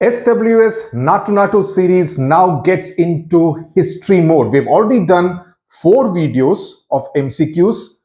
SWS Naatu Naatu series now gets into history mode. We've already done 4 videos of MCQs,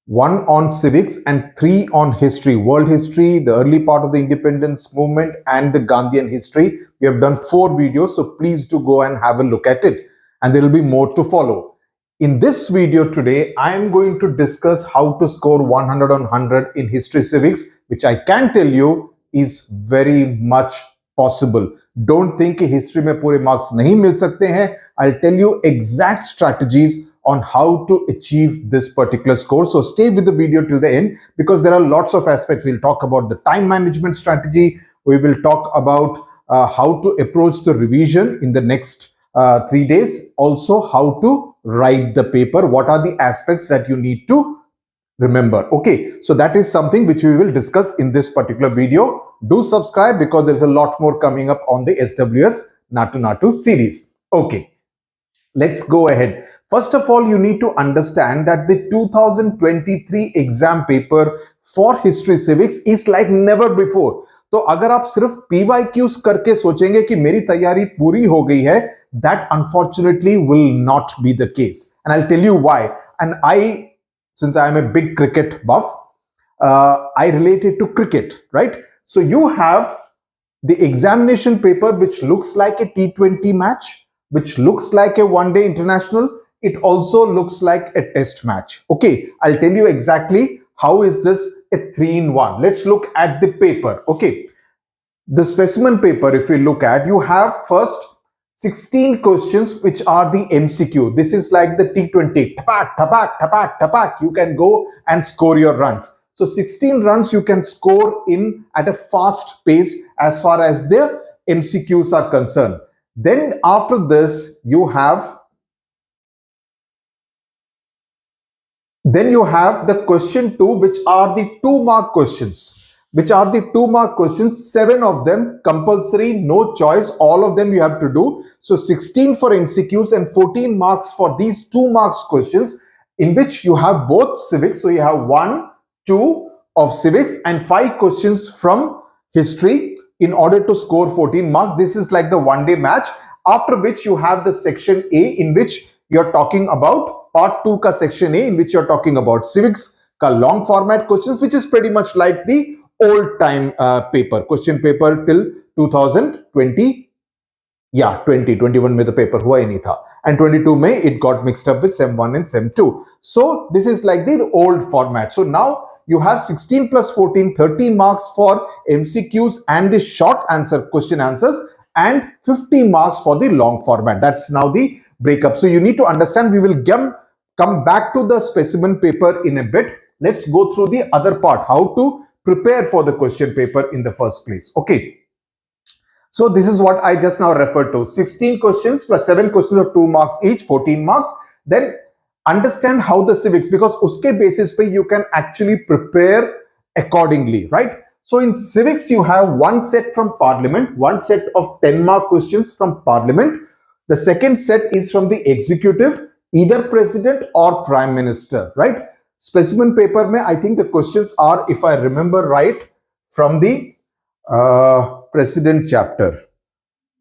1 on civics and 3 on history, world history, the early part of the independence movement and the Gandhian history. We have done 4 videos, so please do go and have a look at it, and there will be more to follow. In this video today, I am going to discuss how to score 100 on 100 in history civics, which I can tell you is very much possible. Don't think कि history में पूरे marks नहीं मिल सकते हैं. I'll tell you exact strategies on how to achieve this particular score. So stay with the video till the end because there are lots of aspects. We'll talk about the time management strategy. We will talk about how to approach the revision in the next 3 days. Also, how to write the paper. What are the aspects that you need to remember? Okay, so that is something which we will discuss in this particular video. Do subscribe because there's a lot more coming up on the SWS Naatu Naatu series. Okay, let's go ahead. First of all, you need to understand that the 2023 exam paper for history civics is like never before. तो अगर आप सिर्फ PYQs करके सोचेंगे कि मेरी तैयारी पूरी हो गई है, that unfortunately will not be the case. And I'll tell you why. And since I am a big cricket buff, I relate it to cricket, right? So you have the examination paper which looks like a T20 match, which looks like a one-day international. It also looks like a test match. Okay, I'll tell you exactly how is this a 3-in-1. Let's look at the paper. Okay, the specimen paper, if we look at, you have first 16 questions which are the MCQ. This is like the T20. Tapak, tapak, tapak, tapak. You can go and score your runs. So 16 runs you can score in at a fast pace as far as the MCQs are concerned. Then after this you have the question 2, which are the 2-mark questions. 7 of them compulsory, no choice, all of them you have to do. So 16 for MCQs and 14 marks for these 2 marks questions, in which you have both civics. So you have 1, 2 of civics and 5 questions from history in order to score 14 marks. This is like the one-day match, after which you have the section A, in which you're talking about part 2 ka section A, in which you're talking about civics ka long format questions, which is pretty much like the old time paper, question paper till 2020. Yeah, 2021 mein the paper hua hi nahi tha, and 22 mein it got mixed up with SEM 1 and SEM 2. So this is like the old format. So now you have 16 plus 14, 30 marks for MCQs and the short answer question answers, and 50 marks for the long format. That's now the breakup. So you need to understand, we will come back to the specimen paper in a bit. Let's go through the other part, how to prepare for the question paper in the first place. Okay. So this is what I just now referred to. 16 questions plus 7 questions of 2 marks each, 14 marks. Then understand how the civics, because uske basis pe you can actually prepare accordingly, right? So in civics, you have one set from parliament, one set of 10-mark questions from parliament. The second set is from the executive, either president or prime minister, right? Specimen paper mein, I think the questions are, if I remember right, from the president chapter.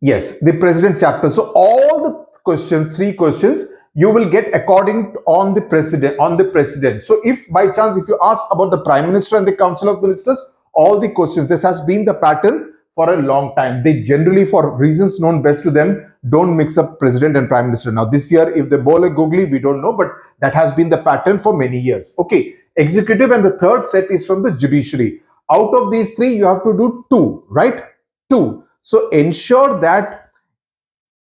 Yes, the president chapter. So all the questions, 3 questions, you will get according on the president. So if by chance, if you ask about the prime minister and the council of ministers, all the questions, this has been the pattern for a long time. They generally, for reasons known best to them, don't mix up president and prime minister. Now this year, if they bowl a googly, we don't know, but that has been the pattern for many years. Okay, executive, and the third set is from the judiciary. Out of these 3, you have to do 2, right? 2. So ensure that,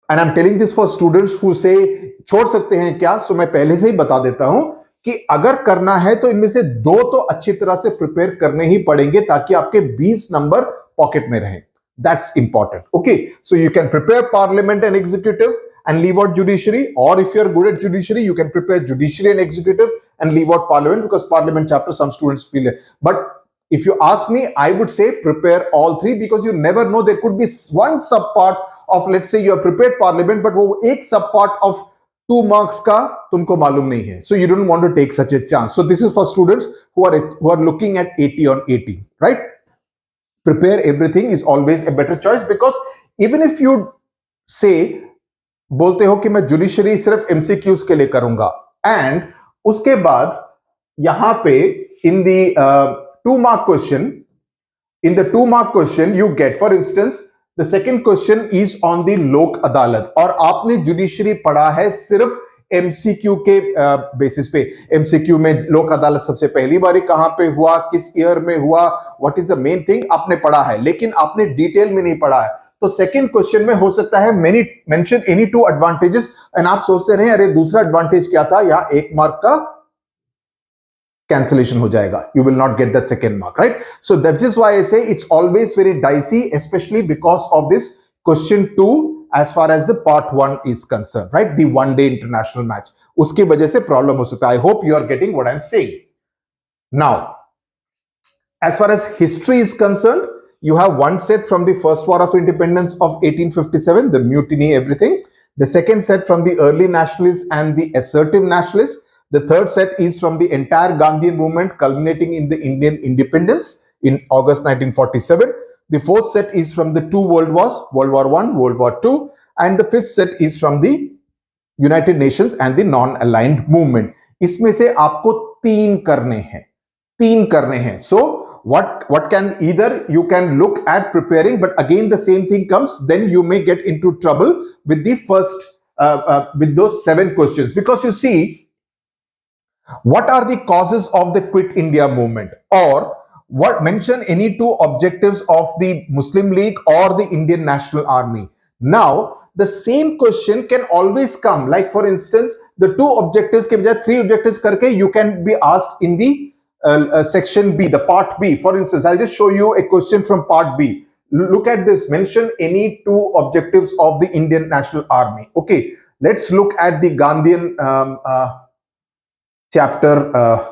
and I'm telling this for students who say, छोड़ सकते हैं क्या? So मैं पहले से ही बता देता हूं कि अगर करना है तो इनमें से 2 तो अच्छी तरह से प्रिपेयर करने ही पड़ेंगे ताकि आपके 20 नंबर पॉकेट में रहें. That's important. Okay, so you can prepare parliament and executive and leave out judiciary, or if you're good at judiciary, you can prepare judiciary and executive and leave out parliament, because parliament chapter some students feel it. But if you ask me, I would say prepare all 3, because you never know, there could be one subpart of, let's say you have prepared parliament, but wo ek subpart of 2 marks ka tumko malum nahi hai. So you don't want to take such a chance. So this is for students who are looking at 80 on 80, right? Prepare everything is always a better choice, because even if you से बोलते हो कि मैं judiciary सिर्फ MCQs के लिए करूंगा, and उसके बाद यहां पे in the 2 mark question, in the 2 mark question you get, for instance, the second question is on the लोक अदालत, और आपने जुडिशरी पढ़ा है सिर्फ एमसीक्यू के बेसिस पे। एमसीक्यू में लोक अदालत सबसे पहली बारी कहां पे हुआ, किस ईयर में हुआ, what is the main thing, आपने पढ़ा है, लेकिन आपने डिटेल में नहीं पढ़ा है। तो सेकंड क्वेश्चन में हो सकता है many mention any 2 advantages, and आप सोचते रहे अरे दूसरा एडवांटेज क्या था, यहां 1 mark का cancellation हो जाएगा, you will not get that second mark, right? So that is why I say it's always very dicey, especially because of this question 2 as far as the part 1 is concerned, right? The one day international match, उसकी वजह से problem हो सकता है। I hope you are getting what I'm saying. Now, as far as history is concerned, you have one set from the first war of independence of 1857, the mutiny, everything. The second set from the early nationalists and the assertive nationalists. The third set is from the entire Gandhian movement culminating in the Indian independence in August 1947. The fourth set is from the 2 world wars, World War I, World War II. And the fifth set is from the United Nations and the non-aligned movement. इसमें से आपको 3 करने हैं। So what can, either you can look at preparing, but again the same thing comes, then you may get into trouble with the first, with those 7 questions, because you see, what are the causes of the Quit India movement, or what, mention any 2 objectives of the Muslim League or the Indian National Army. Now the same question can always come, like for instance the 2 objectives के बजाय 3 objectives करके you can be asked in the section B, the part B. For instance, I'll just show you a question from part B. Look at this, mention any 2 objectives of the Indian National Army. Okay, let's look at the Gandhian chapter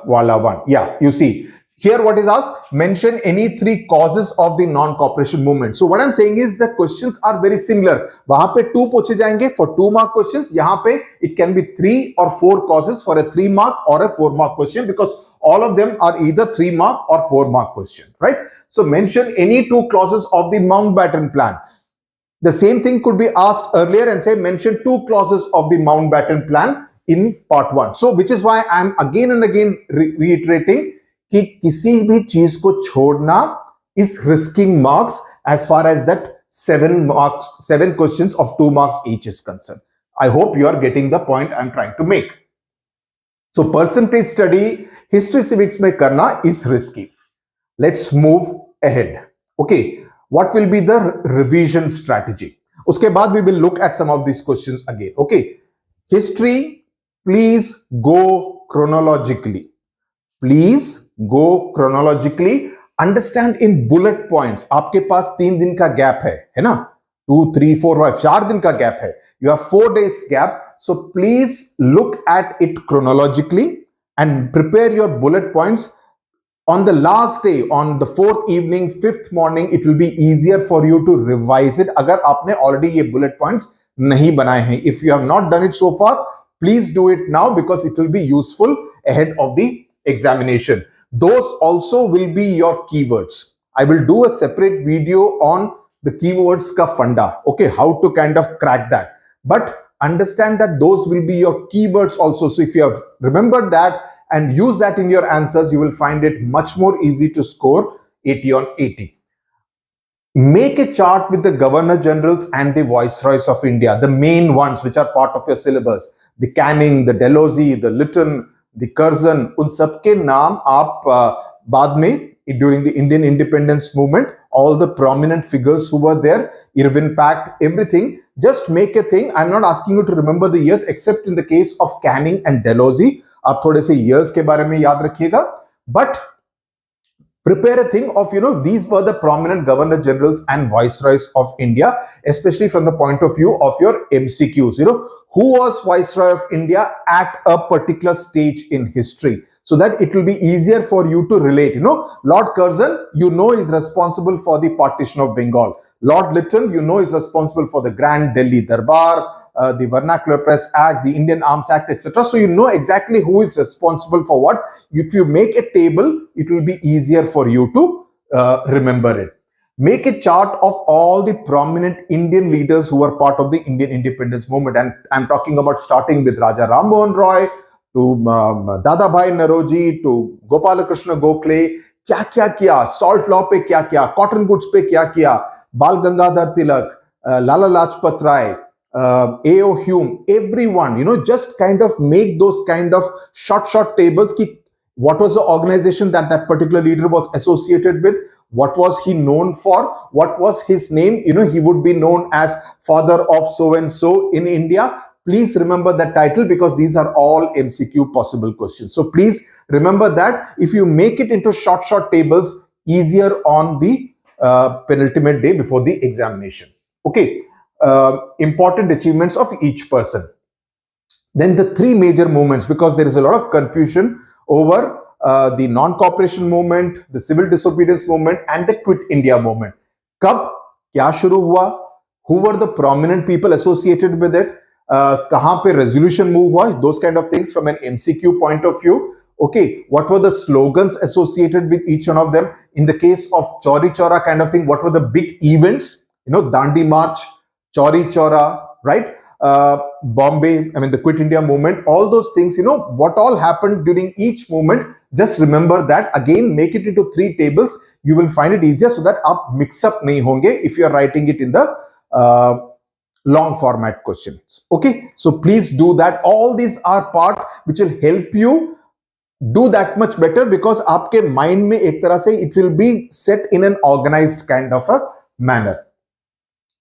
wala 1. Yeah, you see here what is asked, mention any 3 causes of the non-cooperation movement. So what I'm saying is the questions are very similar. वहां पे 2 पूछे जाएंगे for 2 mark questions, यहाँ पे it can be 3 or 4 causes for a 3 mark or a 4 mark question, because all of them are either 3 mark or 4 mark question, right? So mention any 2 clauses of the Mountbatten plan. The same thing could be asked earlier and say mention 2 clauses of the Mountbatten plan in part 1. So which is why I'm again and again reiterating कि किसी भी चीज को छोड़ना is risking marks as far as that 7 questions of 2 marks each is concerned. I hope you are getting the point I'm trying to make. So percentage study history civics में करना is risky. Let's move ahead. Okay, what will be the revision strategy? उसके बाद we will look at some of these questions again. Okay, history, please go chronologically. Please go chronologically. Understand in bullet points. आपके पास 3 दिन का gap है ना? 2, 3, 4, 5, 4 दिन का gap है. You have 4 days gap. So please look at it chronologically and prepare your bullet points. On the last day, on the 4th evening, 5th morning, it will be easier for you to revise it. अगर आपने already ये bullet points नहीं बनाए हैं. If you have not done it so far, please do it now, because it will be useful ahead of the examination. Those also will be your keywords. I will do a separate video on the keywords ka funda, okay, how to kind of crack that, but understand that those will be your keywords also. So if you have remembered that and use that in your answers, you will find it much more easy to score 80 on 80. Make a chart with the Governor Generals and the Viceroys of India, the main ones which are part of your syllabus. The Canning, the Dalhousie, the Lytton, the Curzon, उन सबके नाम आप बाद में during the Indian independence movement, all the prominent figures who were there, Irvin Pact, everything, just make a thing. I'm not asking you to remember the years, except in the case of Canning and Dalhousie. आप थोड़े से years के बारे में याद रखिएगा, but prepare a thing of, these were the prominent governor generals and viceroys of India, especially from the point of view of your MCQs. Who was viceroy of India at a particular stage in history, so that it will be easier for you to relate. Lord Curzon, is responsible for the partition of Bengal. Lord Lytton, is responsible for the Grand Delhi Darbar, the Vernacular Press Act, the Indian Arms Act, etc. So you know exactly who is responsible for what. If you make a table, it will be easier for you to remember it. Make a chart of all the prominent Indian leaders who were part of the Indian independence movement. And I'm talking about starting with Raja Ram Mohan Roy to Dadabhai Naroji to Gopalakrishna Gokhale. क्या क्या किया, salt law पे क्या किया, cotton goods पे क्या किया, बाल Gangadhar Tilak, Lala Lajpat Rai, A.O. Hume, everyone, just kind of make those kind of short tables. What was the organization that that particular leader was associated with? What was he known for? What was his name? He would be known as father of so and so in India. Please remember that title because these are all MCQ possible questions. So please remember that if you make it into short tables, easier on the penultimate day before the examination. Okay, important achievements of each person. Then the three major movements, because there is a lot of confusion over the non-cooperation movement, the civil disobedience movement, and the Quit India movement. Kab, kya shuru hua? Who were the prominent people associated with it? Kahan pe resolution move hua? Those kind of things from an MCQ point of view. Okay, what were the slogans associated with each one of them? In the case of Chauri Chaura kind of thing, what were the big events? Dandi March, Chauri Chaura, right? Bombay, the Quit India movement, all those things, what all happened during each movement. Just remember that. Again, make it into three tables. You will find it easier so that aap mix up nahi honge if you are writing it in the long format questions. Okay, so please do that. All these are part which will help you do that much better because aapke mind mein ek tarah se it will be set in an organized kind of a manner.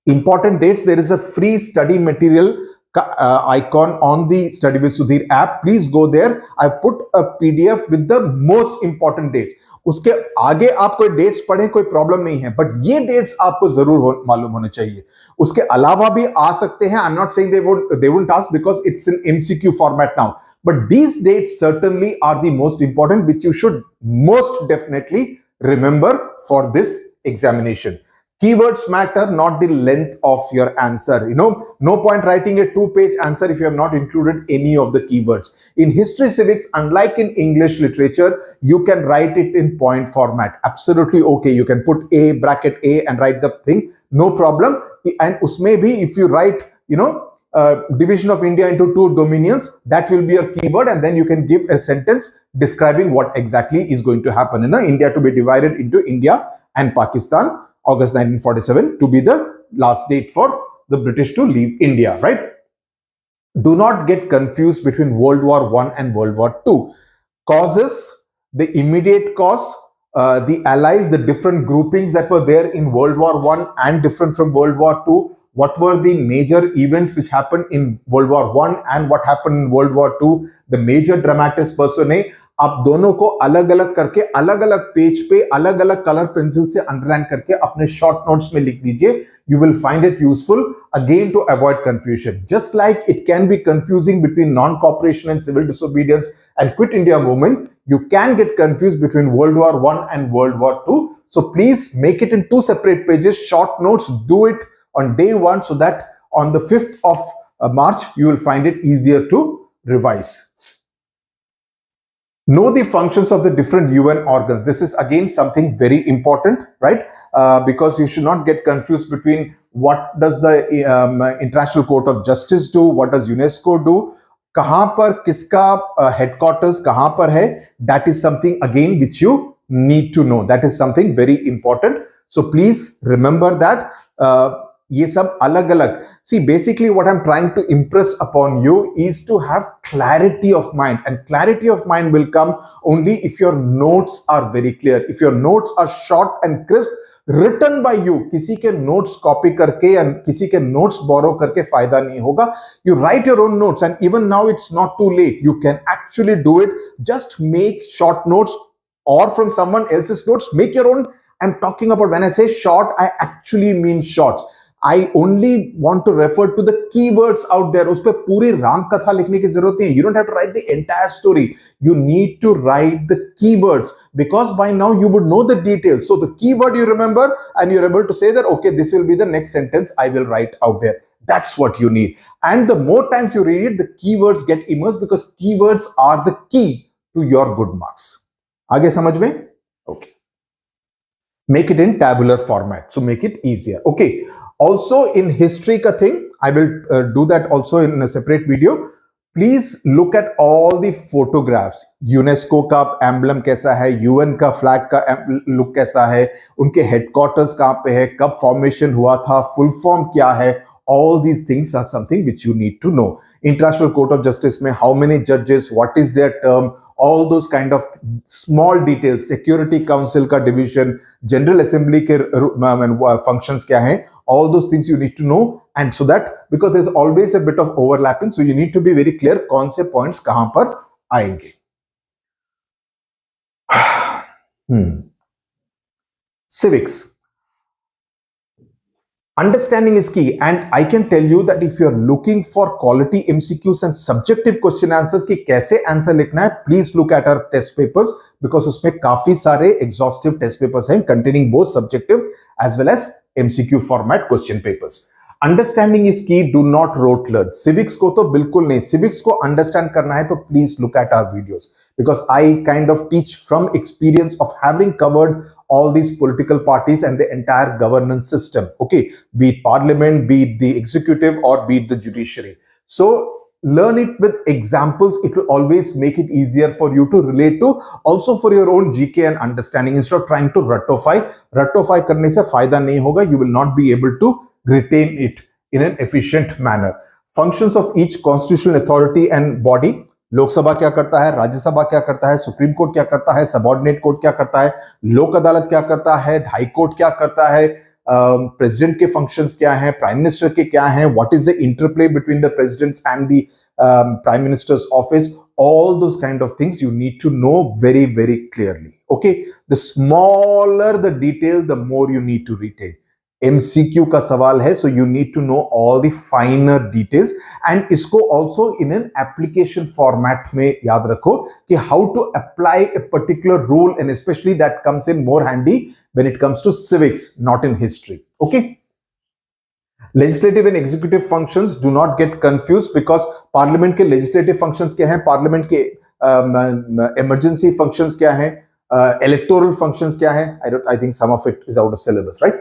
Important dates, there is a free study material icon on the Study with Sudhir app. Please go there. I put a PDF with the most important dates. उसके आगे आप कोई dates पढ़ें कोई problem नहीं है, but ये dates आपको जरूर मालूम होने चाहिए. उसके अलावा भी आ सकते हैं. I'm not saying they won't ask because it's in MCQ format now. But these dates certainly are the most important, which you should most definitely remember for this examination. Keywords matter, not the length of your answer. No point writing a 2-page answer if you have not included any of the keywords. In History Civics, unlike in English literature, you can write it in point format. Absolutely okay. You can put A, bracket A and write the thing. No problem. And usme bhi, if you write, division of India into 2 dominions, that will be a keyword, and then you can give a sentence describing what exactly is going to happen. India to be divided into India and Pakistan. August 1947 to be the last date for the British to leave India, right? Do not get confused between World War I and World War II. Causes, the immediate cause, the allies, the different groupings that were there in World War I and different from World War II. What were the major events which happened in World War I and what happened in World War II? The major dramatis personae. आप दोनों को अलग अलग करके अलग अलग page पे अलग अलग कलर पेंसिल से अंडरलाइन करके अपने शॉर्ट नोट्स में लिख दीजिए. You will find it useful again to avoid confusion. Just like it can be confusing between non-cooperation and civil disobedience and Quit India movement, you can get confused between World War I and World War II. So please make it in 2 separate pages, short notes. Do it on day 1 so that on the 5th of March you will find it easier to revise. Know the functions of the different UN organs. This is again something very important, right? Because you should not get confused between what does the International Court of Justice do, what does UNESCO do, kahan par kiska headquarters kahan par hai. That is something again which you need to know. That is something very important. So please remember that. ये सब अलग अलग. See, basically what I'm trying to impress upon you is to have clarity of mind, and clarity of mind will come only if your notes are very clear, if your notes are short and crisp, written by you. किसी के notes copy करके या किसी के notes borrow करके फायदा नहीं होगा. You write your own notes, and even now it's not too late. You can actually do it. Just make short notes or from someone else's notes, make your own. I'm talking about, when I say short, I actually mean shorts. I only want to refer to the keywords out there. उस पे पूरी राम कथा लिखने की जरूरत नहीं है. You don't have to write the entire story. You need to write the keywords because by now you would know the details. So the keyword you remember and you're able to say that, okay, this will be the next sentence I will write out there. That's what you need. And the more times you read it, the keywords get immersed because keywords are the key to your good marks. आगे समझ में? Okay. make it in tabular format, so make it easier. Okay, also in history ka thing, I will do that also in a separate video. Please look at all the photographs. UNESCO का emblem कैसा है, UN का flag का look कैसा है, उनके headquarters कहाँ पे है, कब फॉर्मेशन हुआ था, फुल फॉर्म क्या है, all these things are something which you need to know. International Court of Justice में how many judges, what is their term, all those kind of small details, Security Council का division, General Assembly के functions क्या हैं, all those things you need to know, and so that because there's always a bit of overlapping, so you need to be very clear कौन से points कहां पर आएंगे. Civics. Understanding is key, and I can tell you that if you're looking for quality MCQs and subjective question answers कि कैसे answer लिखना है, please look at our test papers because उसमें काफी सारे exhaustive test papers हैं containing both subjective as well as MCQ format question papers. Understanding is key, do not rote learn. Civics को तो बिल्कुल नहीं, civics को understand करना है तो please look at our videos because I kind of teach from experience of having covered all these political parties and the entire governance system. Okay, be it parliament, be it the executive, or be it the judiciary. So learn it with examples. It will always make it easier for you to relate to, also for your own GK and understanding, instead of trying to ratify. Ratify करने से फायदा नहीं होगा. You will not be able to retain it in an efficient manner. Functions of each constitutional authority and body. Lok Sabha क्या करता है, राज्यसभा क्या करता है, सुप्रीम कोर्ट क्या करता है, सबऑर्डिनेट कोर्ट क्या करता है, लोक अदालत क्या करता है, हाई कोर्ट क्या करता है, प्रेसिडेंट के फंक्शंस क्या हैं, प्राइम मिनिस्टर के क्या हैं, what is the interplay between the president's and the prime minister's office, all those kind of things you need to know very, very clearly. Okay, the smaller the detail, the more you need to retain. MCQ का सवाल है, so you need to know all the finer details, and इसको also in an application format में याद रखो कि how to apply a particular rule, and especially that comes in more handy when it comes to civics, not in history. Okay. Legislative and executive functions, do not get confused because parliament के legislative functions क्या हैं, parliament के emergency functions क्या हैं, electoral functions kya hai. I think some of it is out of syllabus, right?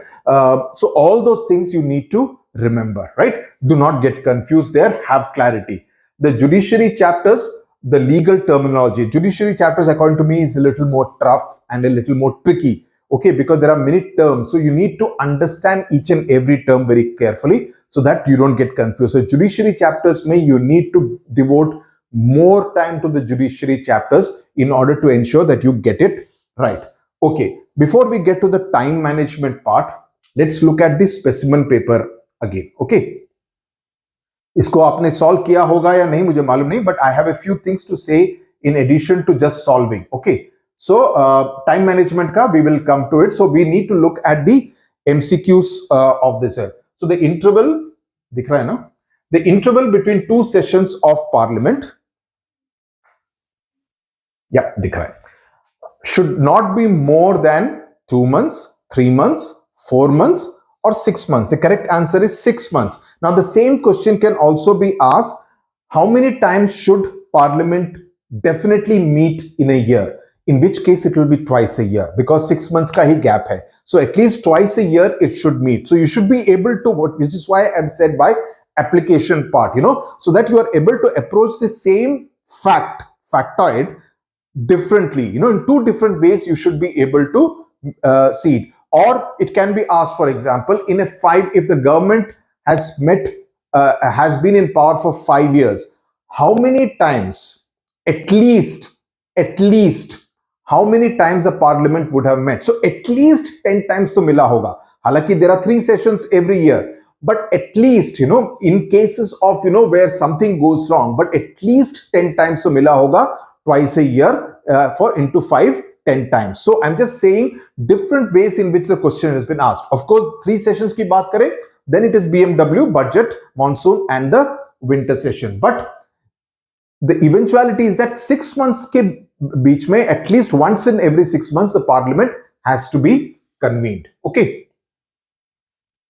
So all those things you need to remember, right? Do not get confused there, have clarity. The judiciary chapters, the legal terminology, judiciary chapters according to me is a little more tough and a little more tricky, okay, because there are many terms, so you need to understand each and every term very carefully so that you don't get confused. So judiciary chapters may you need to devote more time to the judiciary chapters in order to ensure that you get it right. Okay, before we get to the time management part, let's look at the specimen paper again. Okay, इसको आपने solve किया होगा या नहीं मुझे मालूम नहीं, but I have a few things to say in addition to just solving. Okay, so time management ka we will come to it. So we need to look at the MCQs of this. So the interval दिख रहा है ना, the interval between two sessions of parliament, yeah, दिख रहा है, should not be more than 2 months, 3 months, 4 months, or 6 months. The correct answer is 6 months. Now the same question can also be asked, how many times should parliament definitely meet in a year? In which case it will be twice a year because 6 months ka hi gap hai. So at least twice a year it should meet. So you should be able to, which is why I've said by application part, so that you are able to approach the same factoid differently, in two different ways you should be able to see it. Or it can be asked, for example, in a 5, if the government has been in power for 5 years, how many times, at least, how many times the parliament would have met? So at least 10 times to mila hoga. Halaki there are 3 sessions every year, but at least, in cases of, where something goes wrong, but at least 10 times to mila hoga, twice a year, for into 5, 10 times. So I'm just saying different ways in which the question has been asked. Of course, 3 sessions ki baat kare, then it is BMW, budget, monsoon, and the winter session. But the eventuality is that 6 months ke beech mein, at least once in every 6 months, the parliament has to be convened. Okay.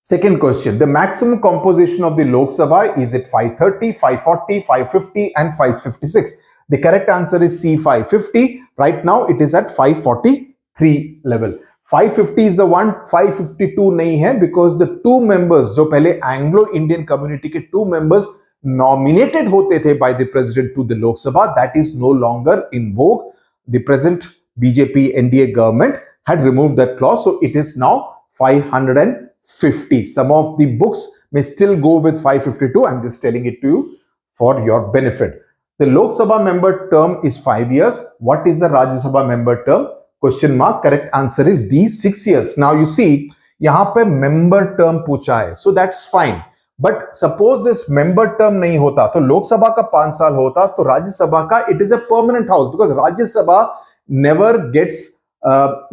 Second question, the maximum composition of the Lok Sabha, is it 530, 540, 550, and 556? The correct answer is C, 550. Right now it is at 543 level. 550 is the one, 552 नहीं है, because the two members जो पहले Anglo Indian community के two members nominated होते थे by the president to the Lok Sabha, that is no longer in vogue. The present BJP NDA government had removed that clause, so it is now 550. Some of the books may still go with 552. I'm just telling it to you for your benefit. The Lok Sabha member term is 5 years. What is the Rajya Sabha member term? Question mark. Correct answer is D, 6 years. Now you see, यहाँ पे member term पूछा है, so that's fine. But suppose this member term नहीं होता, तो लोक सभा का 5 साल होता, तो राज्य सभा का it is a permanent house, because Rajya Sabha never gets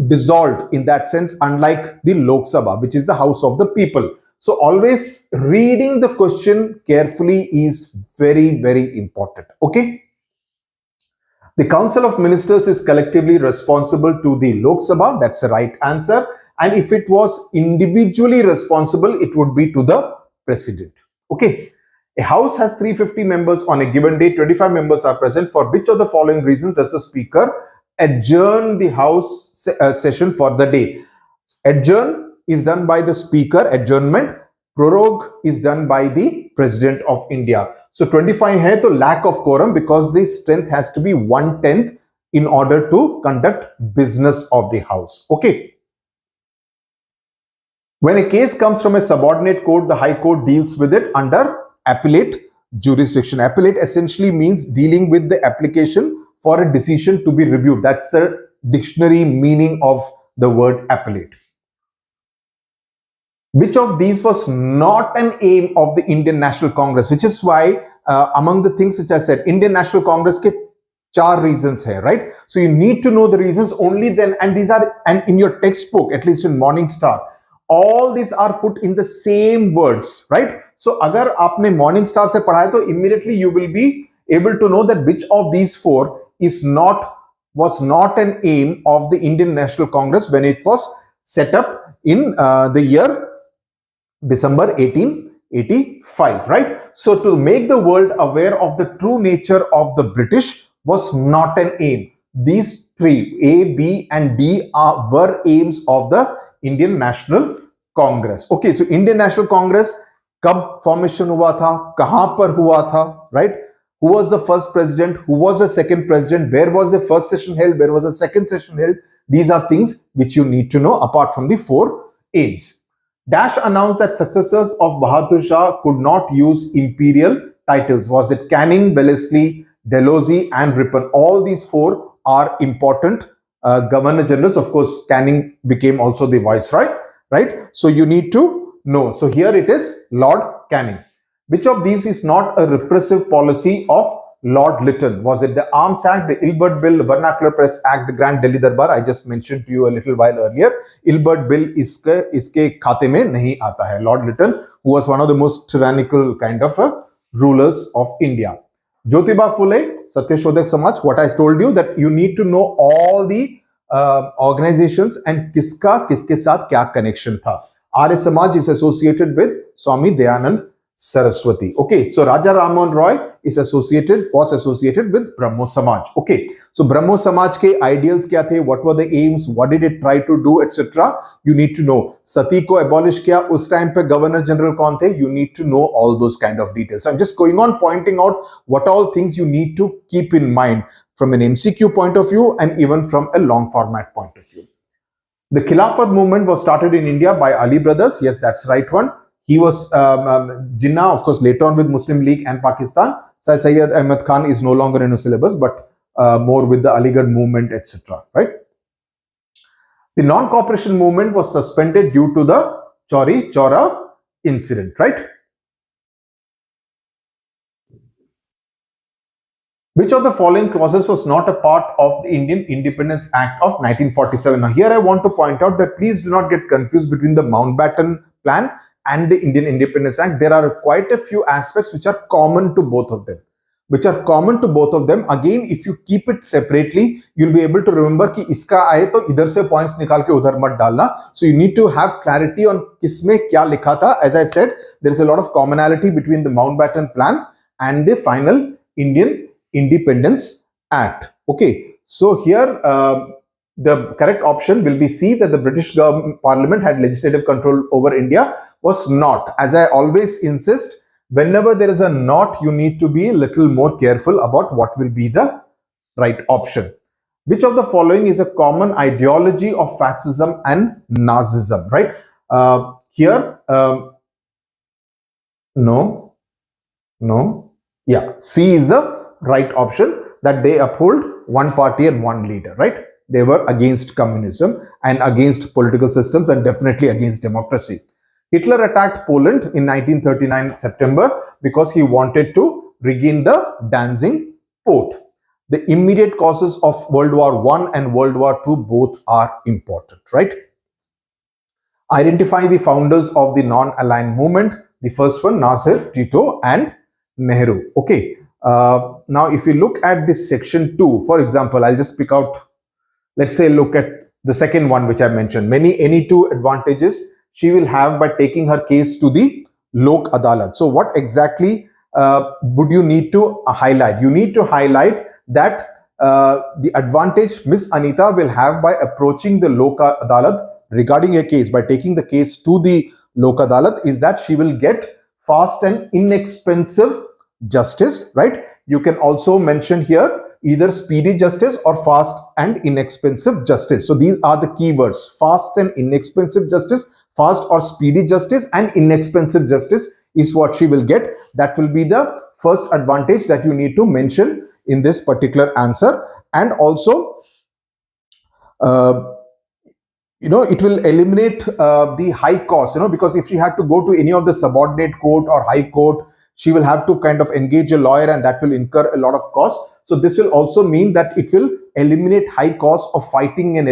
dissolved in that sense, unlike the Lok Sabha, which is the house of the people. So always reading the question carefully is very, very important. Okay. The Council of Ministers is collectively responsible to the Lok Sabha. That's the right answer. And if it was individually responsible, it would be to the President. Okay. A house has 350 members on a given day. 25 members are present. For which of the following reasons does the Speaker adjourn the House session for the day? Adjourn is done by the Speaker, adjournment. Prorogue is done by the President of India. So 25 hai to lack of quorum, because the strength has to be 1/10 in order to conduct business of the House. Okay. When a case comes from a subordinate court, the High Court deals with it under appellate jurisdiction. Appellate essentially means dealing with the application for a decision to be reviewed. That's the dictionary meaning of the word appellate. Which of these was not an aim of the Indian National Congress? Which is why among the things which I said, Indian National Congress ke 4 reasons hai, right? So you need to know the reasons only then, and these are, and in your textbook, at least in Morning Star, all these are put in the same words, right? So agar aapne Morning Star se padha hai, to immediately you will be able to know that which of these 4 was not an aim of the Indian National Congress when it was set up in the year December 1885, right? So to make the world aware of the true nature of the British was not an aim. These 3, A, B and D were aims of the Indian National Congress. Okay, so Indian National Congress कब formation हुआ था, कहां पर हुआ था, right? Who was the first president? Who was the second president? Where was the first session held? Where was the second session held? These are things which you need to know apart from the 4 aims. Dash announced that successors of Bahadur Shah could not use imperial titles. Was it Canning, Wellesley, Dalhousie and Ripon? All these 4 are important governor generals. Of course, Canning became also the viceroy, right? So you need to know. So here it is Lord Canning. Which of these is not a repressive policy of Lord Lytton? Was it the Arms Act, the Ilbert Bill, the Vernacular Press Act, the Grand Delhi Darbar? I just mentioned to you a little while earlier. Ilbert Bill iske khate mein nahi aata hai. Lord Lytton, who was one of the most tyrannical kind of rulers of India. Jyotiba Phule, Satyashodhak Samaj, what I told you, that you need to know all the organizations and kiske saath kya connection tha. Arya Samaj is associated with Swami Dayanand Saraswati. Okay, so Raja Rammohn Roy was associated with Brahmo Samaj. Okay, so Brahmo Samaj ke ideals kya the, what were the aims, what did it try to do, etc. You need to know. Sati ko abolish kiya, us time pe governor general kaun the, you need to know all those kind of details. So I'm just going on pointing out what all things you need to keep in mind from an MCQ point of view and even from a long format point of view. The Khilafat movement was started in India by Ali brothers. Yes, that's right one. He was Jinnah, of course, later on with Muslim League and Pakistan. Syed Ahmad Khan is no longer in the syllabus, but more with the Aligarh movement, etc. Right? The non-cooperation movement was suspended due to the Chauri Chaura incident. Right? Which of the following clauses was not a part of the Indian Independence Act of 1947? Now, here I want to point out that please do not get confused between the Mountbatten Plan and the Indian Independence Act. There are quite a few aspects which are common to both of them. Again, if you keep it separately, you'll be able to remember कि इसका आए तो इधर से points निकाल के उधर मत डालना. So you need to have clarity on किसमें क्या लिखा था. As I said, there is a lot of commonality between the Mountbatten Plan and the final Indian Independence Act. Okay, so here the correct option will be C, that the British government parliament had legislative control over India, was not. As I always insist, whenever there is a not, you need to be a little more careful about what will be the right option. Which of the following is a common ideology of fascism and Nazism, right? Here, no, yeah, C is the right option, that they uphold one party and one leader, right? They were against communism and against political systems and definitely against democracy. Hitler attacked Poland in 1939 September because he wanted to regain the Danzig port. The immediate causes of World War I and World War II both are important, right? Identify the founders of the non-aligned movement. The first one, Nasir, Tito, and Nehru. Okay. Now, if you look at this section 2, for example, I'll just pick out, let's say, look at the second one, which I mentioned. Any two advantages she will have by taking her case to the Lok Adalat. So what exactly would you need to highlight? You need to highlight that the advantage Miss Anita will have by approaching the Lok Adalat regarding a case, by taking the case to the Lok Adalat, is that she will get fast and inexpensive justice, right? You can also mention here either speedy justice or fast and inexpensive justice. So these are the keywords: fast and inexpensive justice, fast or speedy justice, and inexpensive justice is what she will get. That will be the first advantage that you need to mention in this particular answer. And also, it will eliminate the high cost, because if she had to go to any of the subordinate court or high court, she will have to kind of engage a lawyer, and that will incur a lot of cost. So this will also mean that it will eliminate high cost of fighting an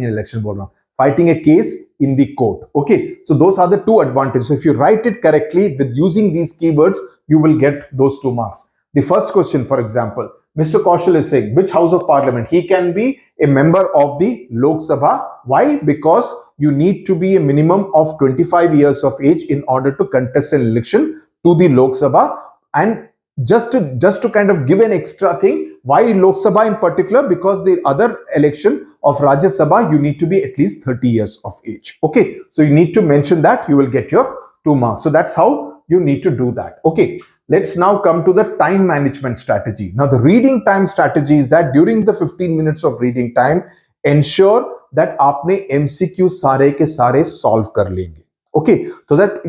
election board, fighting a case in the court. Okay, so those are the two advantages. So if you write it correctly with using these keywords, you will get those 2 marks. The first question, for example, Mr. Kaushal is saying, which house of parliament? He can be a member of the Lok Sabha. Why? Because you need to be a minimum of 25 years of age in order to contest an election to the Lok Sabha. And just to kind of give an extra thing, why Lok Sabha in particular? Because the other election of Rajya Sabha, you need to be at least 30 years of age. Okay, so you need to mention that, you will get your 2 marks. So that's how you need to do that. Okay, let's now come to the time management strategy. Now, the reading time strategy is that during the 15 minutes of reading time, ensure that aapne MCQ sare ke sare solve kar lenge. Okay, so that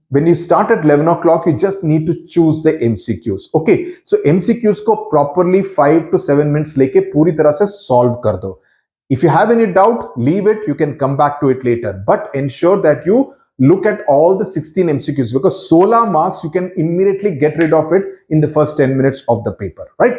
when you start at 11 o'clock, you just need to choose the MCQs. Okay, so MCQs ko properly 5 to 7 minutes leke puri tarah se solve kar do. If you have any doubt, leave it. You can come back to it later. But ensure that you look at all the 16 MCQs, because 16 marks, you can immediately get rid of it in the first 10 minutes of the paper, right?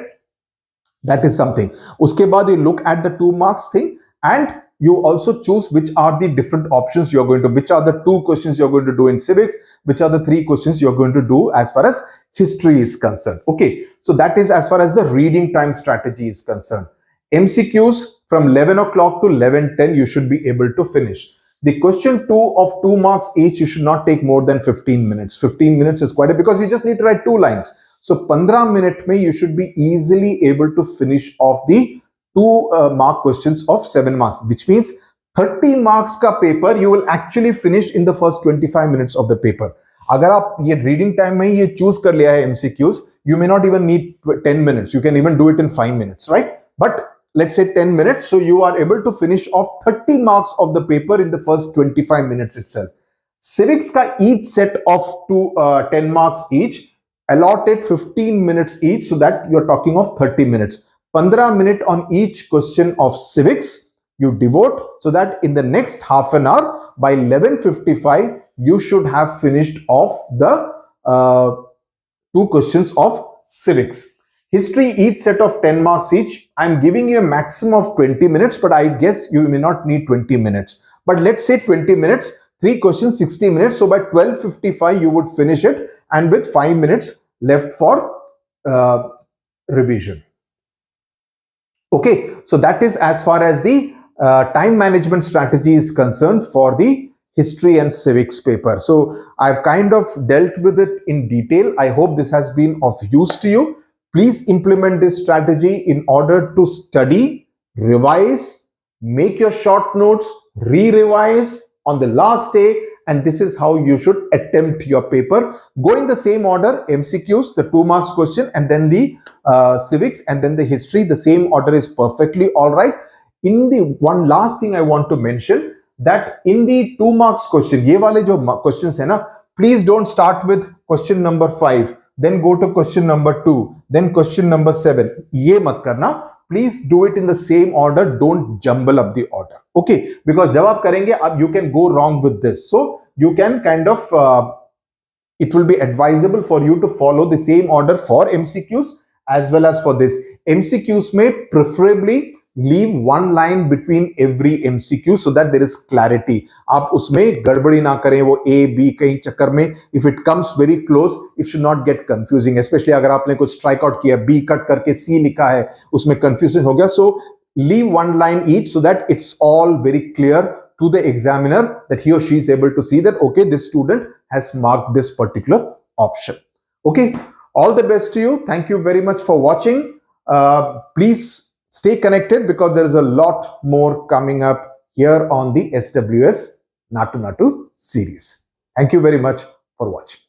That is something. Uske baad you look at the 2 marks thing, and you also choose which are the different options you're going to, which are the 2 questions you're going to do in civics, which are the 3 questions you're going to do as far as history is concerned. Okay, so that is as far as the reading time strategy is concerned. MCQs from 11 o'clock to 11:10 you should be able to finish. The question 2 of 2 marks each, you should not take more than 15 minutes. 15 minutes is quite a, because you just need to write 2 lines. So 15 minutes mein you should be easily able to finish off the 2 mark questions of 7 marks, which means 30 marks ka paper you will actually finish in the first 25 minutes of the paper. Agar aap ye reading time mein ye choose kar liya hai MCQs, you may not even need 10 minutes. You can even do it in 5 minutes, right? But let's say 10 minutes. So you are able to finish off 30 marks of the paper in the first 25 minutes itself. Civics ka each set of 10 marks each, allotted 15 minutes each, so that you're talking of 30 minutes. 15 minutes on each question of civics you devote, so that in the next half an hour, by 11:55, you should have finished off the 2 questions of civics. History, each set of 10 marks each. I'm giving you a maximum of 20 minutes, but I guess you may not need 20 minutes. But let's say 20 minutes, 3 questions, 60 minutes. So by 12:55, you would finish it, and with 5 minutes left for revision. Okay, so that is as far as the time management strategy is concerned for the history and civics paper. So I've kind of dealt with it in detail. I hope this has been of use to you. Please implement this strategy in order to study, revise, make your short notes, re-revise on the last day, and this is how you should attempt your paper. Go in the same order: MCQs, the 2 marks question, and then the civics, and then the history. The same order is perfectly all right. In the one last thing I want to mention, that in the 2 marks question, ye wale jo questions hai na, please don't start with question number 5, then go to question number 2, then question number 7. Ye mat karna. Please do it in the same order. Don't jumble up the order. Okay, because jab aap karenge, you can go wrong with this. So you can kind of it will be advisable for you to follow the same order for MCQs as well as for this. MCQs may preferably leave one line between every MCQ so that there is clarity. आप उसमें गड़बड़ी ना करें, वो A, B कहीं चक्कर में. If it comes very close, it should not get confusing. Especially अगर आपने कुछ strike out किया, B कट करके C लिखा है, उसमें confusion हो गया. So leave one line each so that it's all very clear to the examiner, that he or she is able to see that, okay, this student has marked this particular option. Okay, all the best to you. Thank you very much for watching. Please stay connected because there is a lot more coming up here on the SWS Naatu Naatu series. Thank you very much for watching.